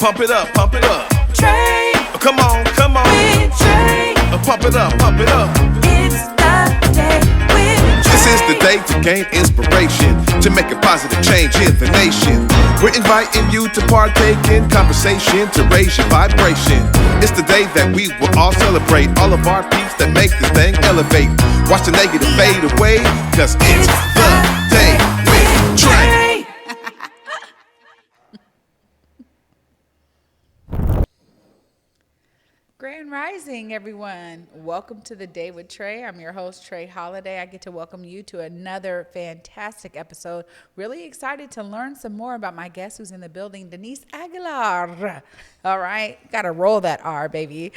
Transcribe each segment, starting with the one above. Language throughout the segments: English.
Pump it up, pump it up. Trae. Come on, come on. With Trae. Pump it up, pump it up. It's the day with Trae. This is the day to gain inspiration, to make a positive change in the nation. We're inviting you to partake in conversation to raise your vibration. It's the day that we will all celebrate all of our peeps that make this thing elevate. Watch the negative fade away, cause it's the day with Trae. Grand Rising, everyone. Welcome to the Day with Trae. I'm your host, Trae Holiday. I get to welcome you to another fantastic episode. Really excited to learn some more about my guest who's in the building, Denise Aguilar. All right, got to roll that R, baby.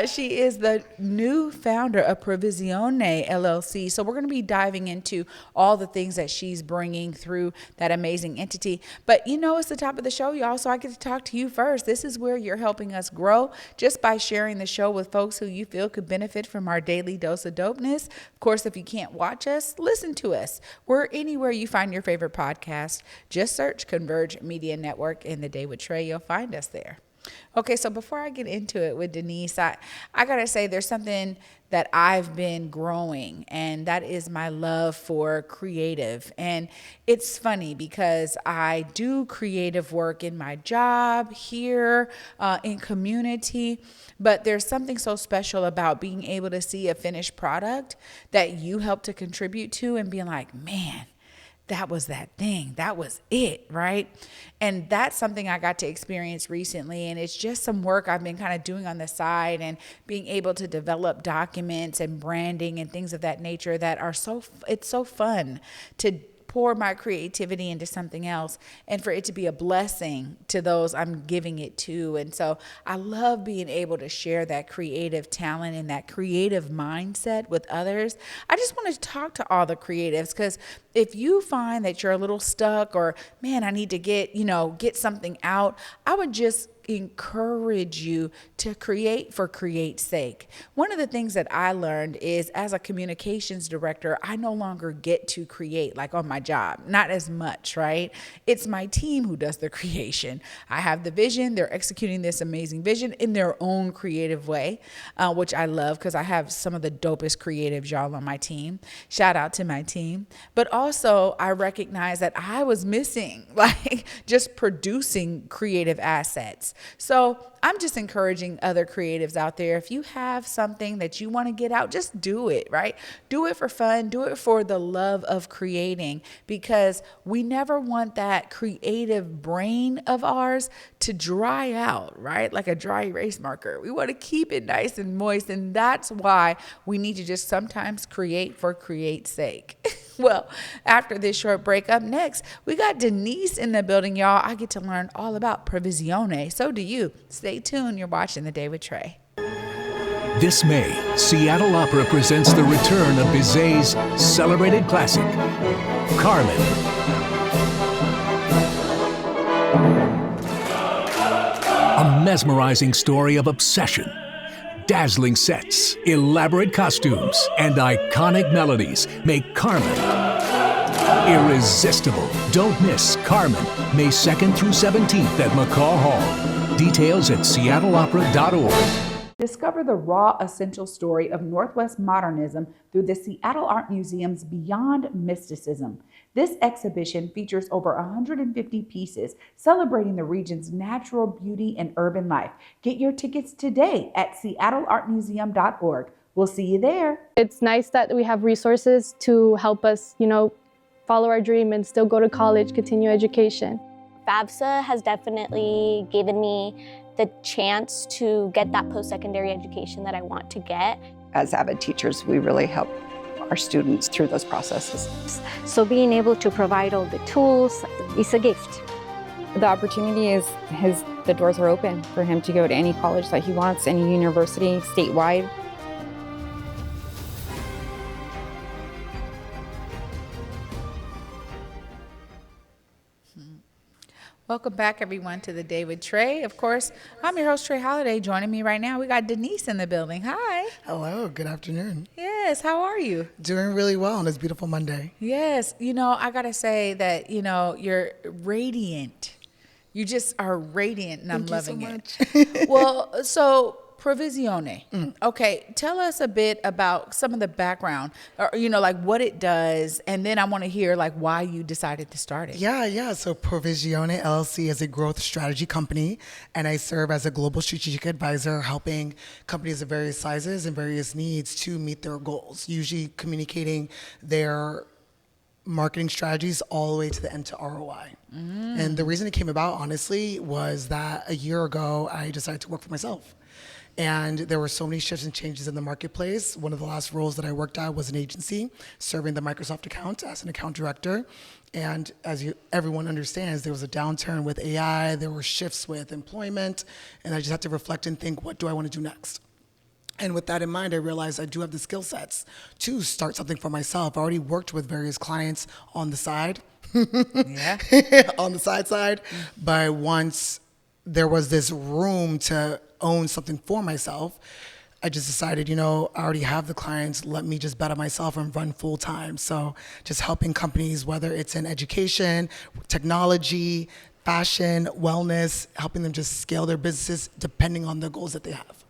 She is the new founder of Provisione LLC. So we're going to be diving into all the things that she's bringing through that amazing entity. But you know, it's the top of the show, y'all, so I get to talk to you first. This is where you're helping us grow just by sharing the show with folks who you feel could benefit from our daily dose of dopeness. Of course, if you can't watch us, listen to us. We're anywhere you find your favorite podcast. Just search Converge Media Network in the Day with Trae. You'll find us there. Okay, so before I get into it with Denise, I got to say there's something that I've been growing, and that is my love for creative. And it's funny because I do creative work in my job here, in community, but there's something so special about being able to see a finished product that you help to contribute to and being like, man, that was that thing. That was it, right? And that's something I got to experience recently. And it's just some work I've been kind of doing on the side and being able to develop documents and branding and things of that nature that are it's so fun to pour my creativity into something else and for it to be a blessing to those I'm giving it to. And so I love being able to share that creative talent and that creative mindset with others. I just want to talk to all the creatives, because if you find that you're a little stuck or, man, I need to get something out, I would just encourage you to create for create's sake. One of the things that I learned is, as a communications director, I no longer get to create like on my job, not as much, right? It's my team who does the creation. I have the vision. They're executing this amazing vision in their own creative way, which I love because I have some of the dopest creatives, y'all, on my team. Shout out to my team. But also I recognize that I was missing like just producing creative assets. So I'm just encouraging other creatives out there. If you have something that you want to get out, just do it, right? Do it for fun. Do it for the love of creating, because we never want that creative brain of ours to dry out, right? Like a dry erase marker. We want to keep it nice and moist. And that's why we need to just sometimes create for create's sake. Well, after this short break, up next, we got Denise in the building, y'all. I get to learn all about Provisione. So do you. Stay tuned. You're watching The Day with Trae. This May, Seattle Opera presents the return of Bizet's celebrated classic, Carmen. A mesmerizing story of obsession, dazzling sets, elaborate costumes, and iconic melodies make Carmen irresistible. Don't miss Carmen, May 2nd through 17th at McCaw Hall. Details at seattleopera.org. Discover the raw, essential story of Northwest modernism through the Seattle Art Museum's Beyond Mysticism. This exhibition features over 150 pieces celebrating the region's natural beauty and urban life. Get your tickets today at seattleartmuseum.org. We'll see you there. It's nice that we have resources to help us, follow our dream and still go to college, continue education. FAFSA has definitely given me the chance to get that post-secondary education that I want to get. As AVID teachers, we really help our students through those processes. So being able to provide all the tools is a gift. The opportunity the doors are open for him to go to any college that he wants, any university, statewide. Welcome back, everyone, to The Day with Trae. Of course, I'm your host, Trae Holiday. Joining me right now, we got Denise in the building. Hi. Hello. Good afternoon. Yes. How are you? Doing really well on this beautiful Monday. Yes. I got to say that, you're radiant You just are radiant, and I'm loving Thank it. you so much. Well, so Provisione. Okay, tell us a bit about some of the background, or like what it does, and then I want to hear like why you decided to start it. Yeah. So Provisione LLC is a growth strategy company, and I serve as a global strategic advisor, helping companies of various sizes and various needs to meet their goals, usually communicating their marketing strategies all the way to the end to ROI. And the reason it came about, honestly, was that a year ago, I decided to work for myself. And there were so many shifts and changes in the marketplace. One of the last roles that I worked at was an agency, serving the Microsoft account as an account director. And as everyone understands, there was a downturn with AI, there were shifts with employment, and I just had to reflect and think, what do I want to do next? And with that in mind, I realized I do have the skill sets to start something for myself. I already worked with various clients on the side, Yeah. on the side. But once there was this room to own something for myself, I just decided, I already have the clients, let me just bet on myself and run full time. So just helping companies, whether it's in education, technology, fashion, wellness, helping them just scale their businesses depending on the goals that they have.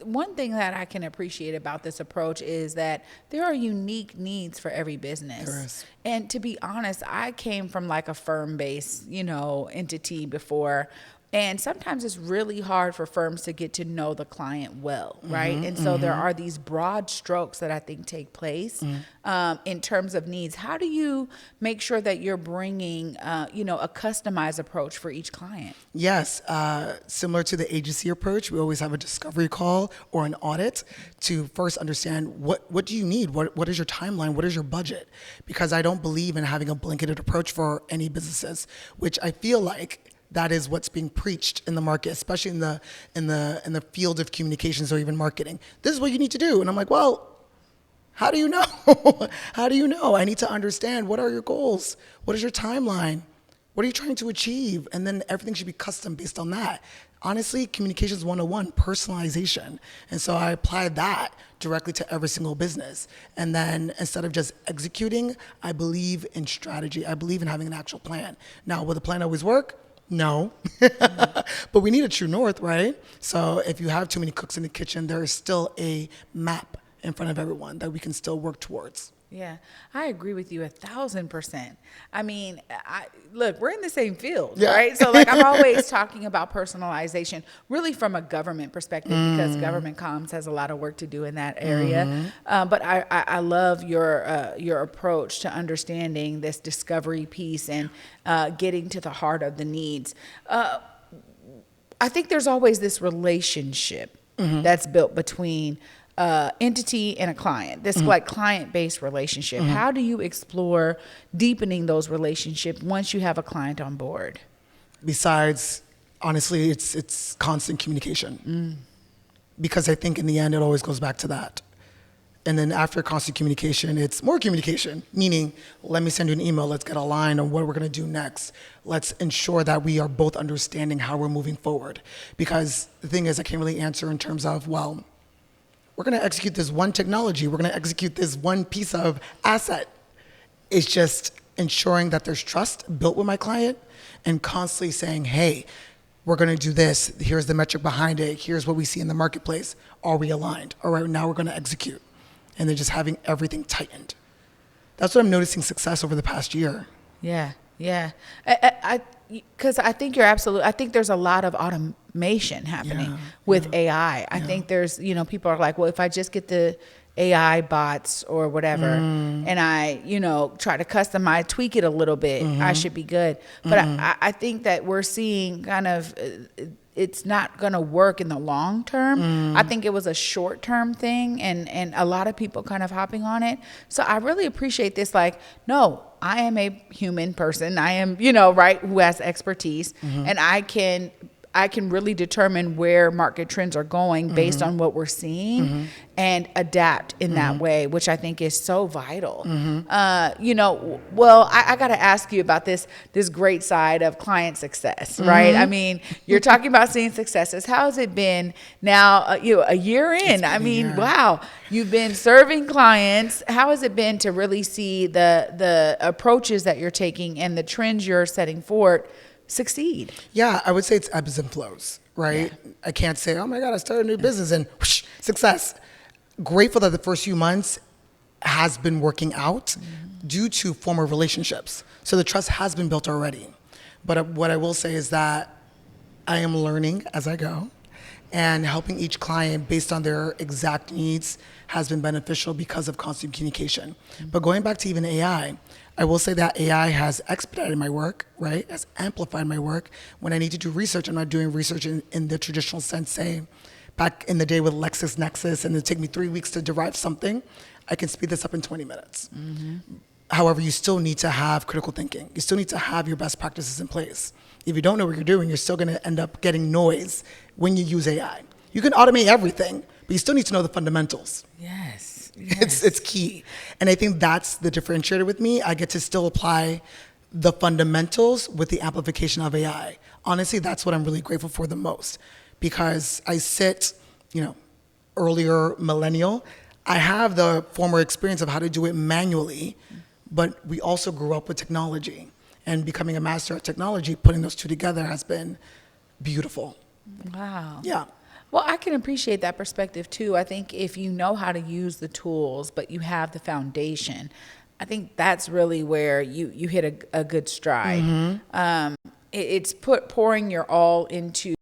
One thing that I can appreciate about this approach is that there are unique needs for every business. There is. And to be honest, I came from like a firm-based, entity before. And sometimes it's really hard for firms to get to know the client well, right? And so there are these broad strokes that I think take place in terms of needs. How do you make sure that you're bringing, a customized approach for each client? Yes, similar to the agency approach, we always have a discovery call or an audit to first understand what do you need? What is your timeline? What is your budget? Because I don't believe in having a blanketed approach for any businesses, which I feel like that is what's being preached in the market, especially in the field of communications or even marketing. This is what you need to do. And I'm like, well, how do you know? How do you know? I need to understand, what are your goals? What is your timeline? What are you trying to achieve? And then everything should be custom based on that. Honestly, communications 101, personalization. And so I applied that directly to every single business. And then instead of just executing, I believe in strategy. I believe in having an actual plan. Now, will the plan always work? No, but we need a true north, right? So if you have too many cooks in the kitchen, there is still a map in front of everyone that we can still work towards. Yeah, I agree with you 1,000%. I mean, look, we're in the same field, right? So like I'm always talking about personalization, really from a government perspective, because government comms has a lot of work to do in that area. But I love your approach to understanding this discovery piece and getting to the heart of the needs. I think there's always this relationship that's built between entity and a client, this like client-based relationship. How do you explore deepening those relationships once you have a client on board? Besides, honestly, it's constant communication. Because I think in the end, it always goes back to that. And then after constant communication, it's more communication, meaning let me send you an email, let's get aligned on what we're going to do next. Let's ensure that we are both understanding how we're moving forward. Because the thing is, I can't really answer in terms of, well, we're going to execute this one technology. We're going to execute this one piece of asset. It's just ensuring that there's trust built with my client and constantly saying, hey, we're going to do this. Here's the metric behind it. Here's what we see in the marketplace. Are we aligned? All right, now we're going to execute. And then just having everything tightened. That's what I'm noticing success over the past year. Yeah. Because I think you're absolutely, I think there's a lot of automation happening with AI. I think there's, people are like, well, if I just get the AI bots or whatever and I, try to customize, tweak it a little bit, I should be good. But I think that we're seeing kind of, it's not going to work in the long term. I think it was a short term thing and a lot of people kind of hopping on it. So I really appreciate this. Like, no, I am a human person. I am, right, who has expertise and I can I can really determine where market trends are going based on what we're seeing and adapt in that way, which I think is so vital. You know, well, I got to ask you about this great side of client success, right? I mean, you're talking about seeing successes. How has it been now, a year in? I mean, wow, you've been serving clients. How has it been to really see the approaches that you're taking and the trends you're setting forward succeed? Yeah, I would say it's ebbs and flows, right? Yeah. I can't say, oh my God, I started a new business and whoosh, success. Grateful that the first few months has been working out due to former relationships. So the trust has been built already. But what I will say is that I am learning as I go, and helping each client based on their exact needs has been beneficial because of constant communication. But going back to even AI, I will say that AI has expedited my work, right? Has amplified my work. When I need to do research, I'm not doing research in the traditional sense, say, back in the day with LexisNexis, and it'd take me 3 weeks to derive something. I can speed this up in 20 minutes. However, you still need to have critical thinking. You still need to have your best practices in place. If you don't know what you're doing, you're still gonna end up getting noise when you use AI. You can automate everything, but you still need to know the fundamentals. Yes. It's key. And I think that's the differentiator with me. I get to still apply the fundamentals with the amplification of AI. Honestly, that's what I'm really grateful for the most, because I sit, earlier millennial. I have the former experience of how to do it manually, but we also grew up with technology, and becoming a master at technology, putting those two together has been beautiful. Wow. Yeah. Well, I can appreciate that perspective too. I think if you know how to use the tools, but you have the foundation, I think that's really where you hit a good stride. It's pouring your all into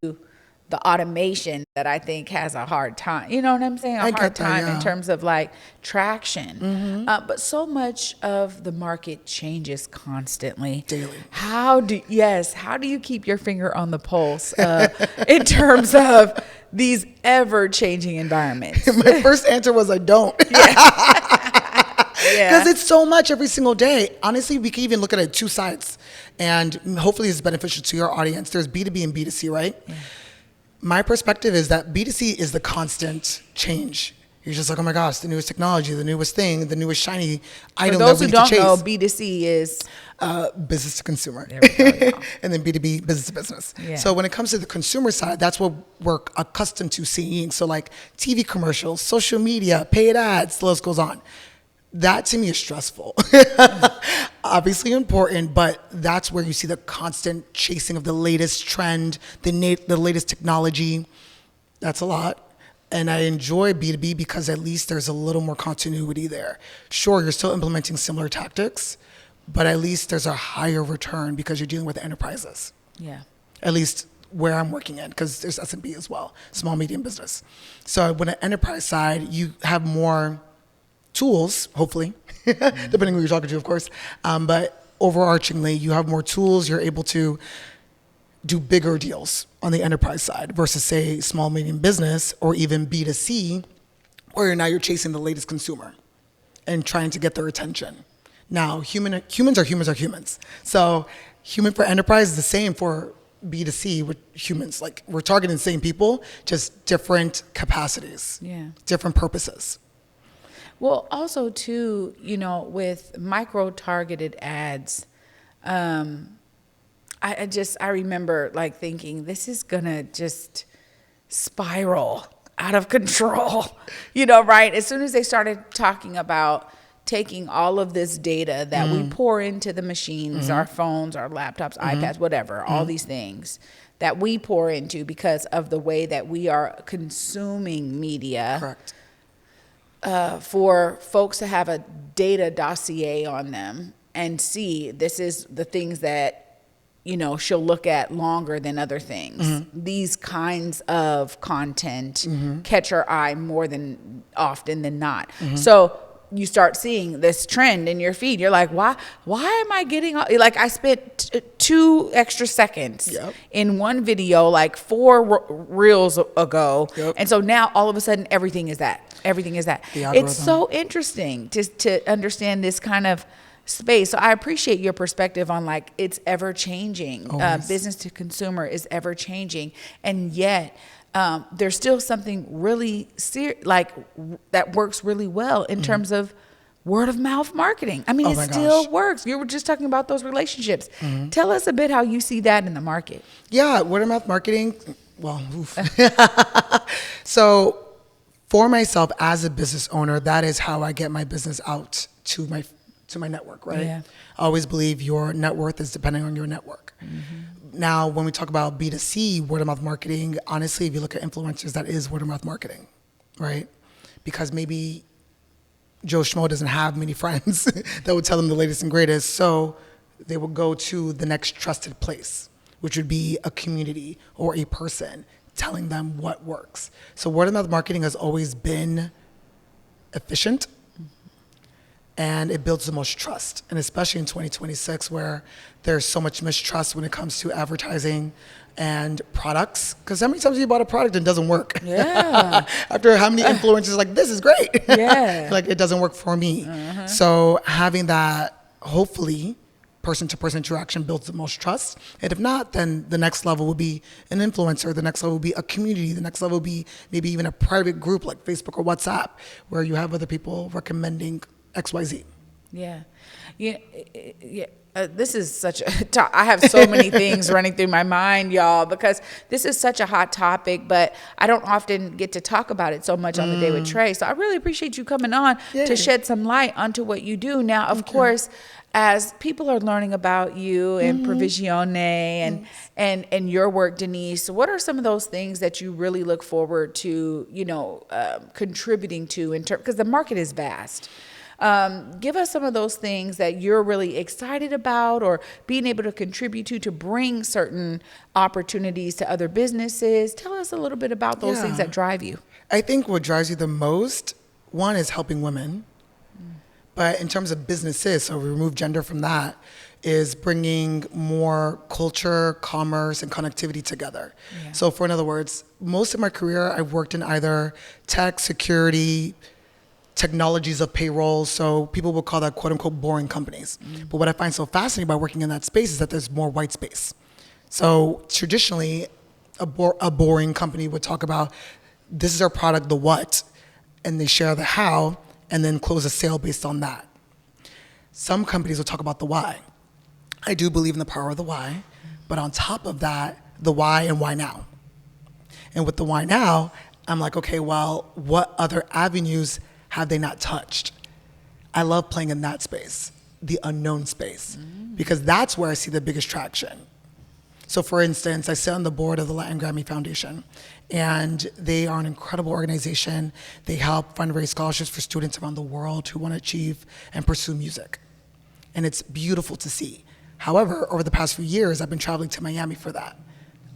the automation that I think has a hard time. You know what I'm saying? A hard time in terms of like traction. But so much of the market changes constantly. Daily. How do you keep your finger on the pulse in terms of these ever-changing environments? My first answer was I don't. Because it's so much every single day. Honestly, we can even look at it two sides. And hopefully it's beneficial to your audience. There's B2B and B2C, right? Yeah. My perspective is that B2C is the constant change. You're just like, oh my gosh, the newest technology, the newest thing, the newest shiny item that we need to chase. For those who don't know, B2C is? Business to consumer. There we go, and then B2B, business to business. Yeah. So when it comes to the consumer side, that's what we're accustomed to seeing. So like TV commercials, social media, paid ads, the list goes on. That to me is stressful. Obviously important, but that's where you see the constant chasing of the latest trend, the latest technology. That's a lot. And I enjoy B2B because at least there's a little more continuity there. Sure, you're still implementing similar tactics, but at least there's a higher return because you're dealing with enterprises. Yeah. At least where I'm working in, because there's SMB as well, small, medium business. So when an enterprise side, you have more tools, hopefully, depending who you're talking to, of course. But overarchingly, you have more tools. You're able to do bigger deals on the enterprise side versus, say, small, medium business or even B2C, where now you're chasing the latest consumer and trying to get their attention. Now, humans are humans. So human for enterprise is the same for B2C with humans. Like, we're targeting the same people, just different capacities, different purposes. Well, also too, with micro-targeted ads, I remember like thinking this is gonna just spiral out of control, right? As soon as they started talking about taking all of this data that we pour into the machines, our phones, our laptops, iPads, whatever, all these things that we pour into because of the way that we are consuming media. Correct. For folks to have a data dossier on them and see this is the things that, she'll look at longer than other things. These kinds of content catch her eye more than often than not. So you start seeing this trend in your feed. You're like, why am I getting like I spent 2 extra seconds in one video like 4 reels ago. And so now all of a sudden everything is that. It's so interesting to understand this kind of space. So I appreciate your perspective on like it's ever changing. Always. Business to consumer is ever changing, and yet there's still something really that works really well in terms of word of mouth marketing. I mean, Oh it my still gosh. works. You were just talking about those relationships. Tell us a bit how you see that in the market. Yeah, word of mouth marketing. Well, oof. So for myself as a business owner, that is how I get my business out to my network, right? Yeah. I always believe your net worth is depending on your network. Now, when we talk about B2C word of mouth marketing, honestly, if you look at influencers, that is word of mouth marketing, right? Because maybe Joe Schmo doesn't have many friends that would tell them the latest and greatest, so they will go to the next trusted place, which would be a community or a person telling them what works. So word of mouth marketing has always been efficient, and it builds the most trust. And especially in 2026, where there's so much mistrust when it comes to advertising and products. Because how many times have you bought a product and it doesn't work? Yeah. After how many influencers are like, this is great. Yeah. Like, it doesn't work for me. So having that, hopefully, person-to-person interaction builds the most trust. And if not, then the next level would be an influencer. The next level would be a community. The next level would be maybe even a private group like Facebook or WhatsApp, where you have other people recommending XYZ. Yeah. Yeah. This is such a I have so many things running through my mind, y'all, because this is such a hot topic, but I don't often get to talk about it so much on the Day with Trae. So I really appreciate you coming on to shed some light onto what you do. Now, of course, as people are learning about you and Provisione and your work, Denise, what are some of those things that you really look forward to, contributing to because the market is vast? Give us some of those things that you're really excited about or being able to contribute to bring certain opportunities to other businesses. Tell us a little bit about those things that drive you. I think what drives you the most, one, is helping women. But in terms of businesses, so we remove gender from that, is bringing more culture, commerce, and connectivity together. Yeah. So in other words, most of my career, I've worked in either tech, security, technologies of payroll, so people will call that quote unquote boring companies. But what I find so fascinating by working in that space is that there's more white space. So traditionally, a boring company would talk about, this is our product, the what, and they share the how, and then close a sale based on that. Some companies will talk about the why. I do believe in the power of the why, but on top of that, the why and why now. And with the why now, I'm like, okay, well, what other avenues have they not touched? I love playing in that space, the unknown space, because that's where I see the biggest traction. So for instance, I sit on the board of the Latin Grammy Foundation, and they are an incredible organization. They help fundraise scholarships for students around the world who want to achieve and pursue music. And it's beautiful to see. However, over the past few years, I've been traveling to Miami for that.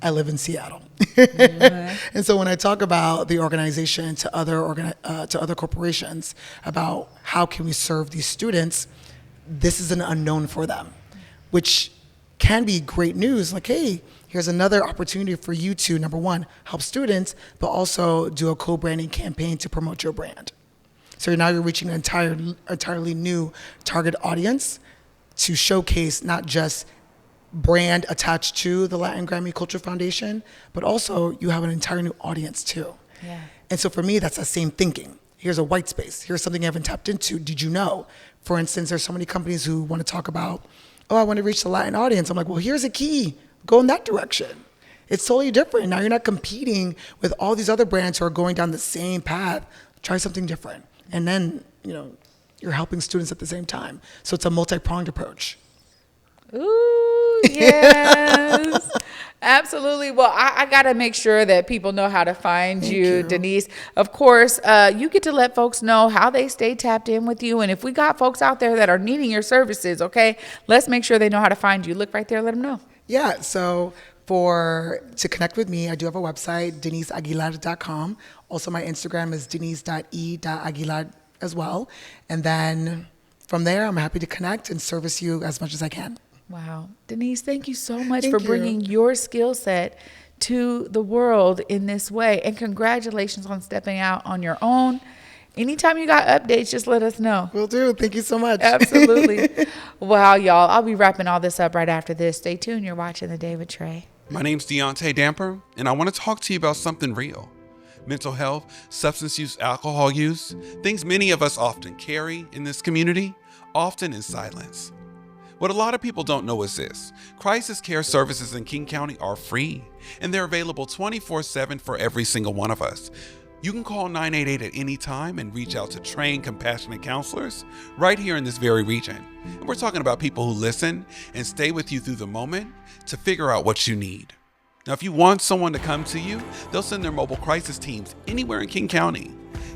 I live in Seattle. And so when I talk about the organization to other corporations about how can we serve these students, this is an unknown for them, which can be great news. Like, hey, here's another opportunity for you to, number one, help students, but also do a co-branding campaign to promote your brand. So now you're reaching an entirely new target audience to showcase not just brand attached to the Latin Grammy Culture Foundation, but also you have an entire new audience too. Yeah. And so for me, that's the same thinking. Here's a white space. Here's something I haven't tapped into. Did you know? For instance, there's so many companies who want to talk about, oh, I want to reach the Latin audience. I'm like, well, here's a key. Go in that direction. It's totally different. Now you're not competing with all these other brands who are going down the same path. Try something different. And then, you're helping students at the same time. So it's a multi-pronged approach. Ooh, yes. Absolutely. Well, I got to make sure that people know how to find you, Denise. Of course, you get to let folks know how they stay tapped in with you. And if we got folks out there that are needing your services, okay, let's make sure they know how to find you. Look right there, let them know. Yeah, so to connect with me, I do have a website, deniseaguilar.com. Also, my Instagram is denise.e.aguilar as well. And then from there, I'm happy to connect and service you as much as I can. Wow. Denise, thank you so much for bringing your skill set to the world in this way. And congratulations on stepping out on your own Anytime you got updates, just let us know. Will do. Thank you so much. Absolutely. Wow, y'all. I'll be wrapping all this up right after this. Stay tuned. You're watching The Day with Trae. My name's Deontay Damper, and I want to talk to you about something real. Mental health, substance use, alcohol use, things many of us often carry in this community, often in silence. What a lot of people don't know is this: crisis care services in King County are free, and they're available 24/7 for every single one of us. You can call 988 at any time and reach out to trained, compassionate counselors right here in this very region. And we're talking about people who listen and stay with you through the moment to figure out what you need. Now, if you want someone to come to you, they'll send their mobile crisis teams anywhere in King County.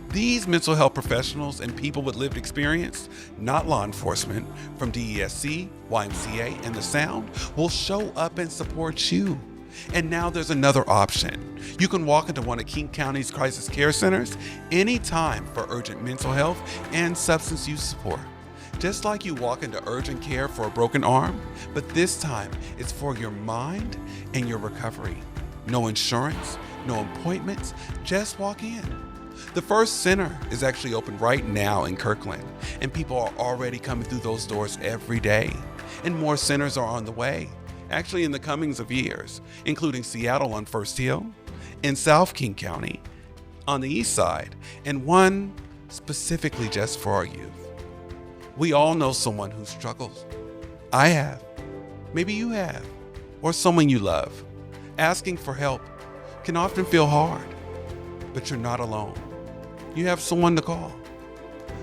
These mental health professionals and people with lived experience, not law enforcement, from DESC, YMCA, and the Sound, will show up and support you. And now there's another option. You can walk into one of King County's crisis care centers anytime for urgent mental health and substance use support. Just like you walk into urgent care for a broken arm, but this time it's for your mind and your recovery. No insurance, no appointments, just walk in. The first center is actually open right now in Kirkland, and people are already coming through those doors every day. And more centers are on the way, actually in the comings of years, including Seattle on First Hill, in South King County, on the east side, and one specifically just for our youth. We all know someone who struggles. I have. Maybe you have. Or someone you love. Asking for help can often feel hard, but you're not alone. You have someone to call.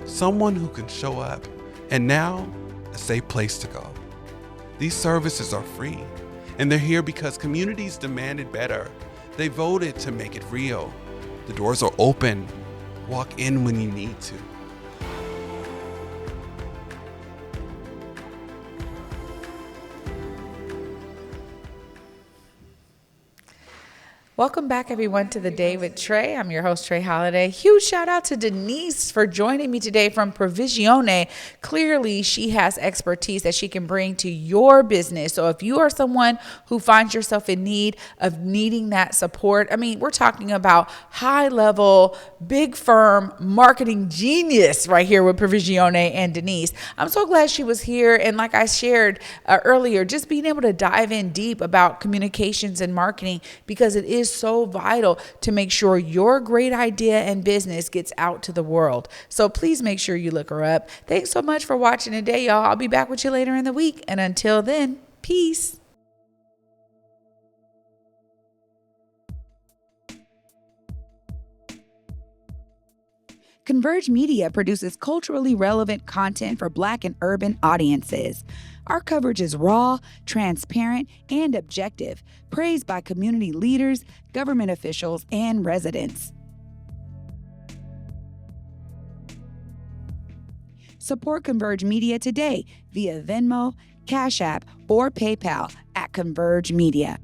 Someone who can show up, and now a safe place to go. These services are free, and they're here because communities demanded better. They voted to make it real. The doors are open. Walk in when you need to. Welcome back, everyone, to The Day with Trae. I'm your host, Trae Holiday. Huge shout out to Denise for joining me today from Provisione. Clearly, she has expertise that she can bring to your business. So if you are someone who finds yourself in need of needing that support, I mean, we're talking about high-level, big firm marketing genius right here with Provisione and Denise. I'm so glad she was here. And like I shared earlier, just being able to dive in deep about communications and marketing, because it is so vital to make sure your great idea and business gets out to the world. So please make sure you look her up. Thanks so much for watching today, y'all. I'll be back with you later in the week. And until then, peace. Converge Media produces culturally relevant content for Black and urban audiences. Our coverage is raw, transparent, and objective, praised by community leaders, government officials, and residents. Support Converge Media today via Venmo, Cash App, or PayPal at Converge Media.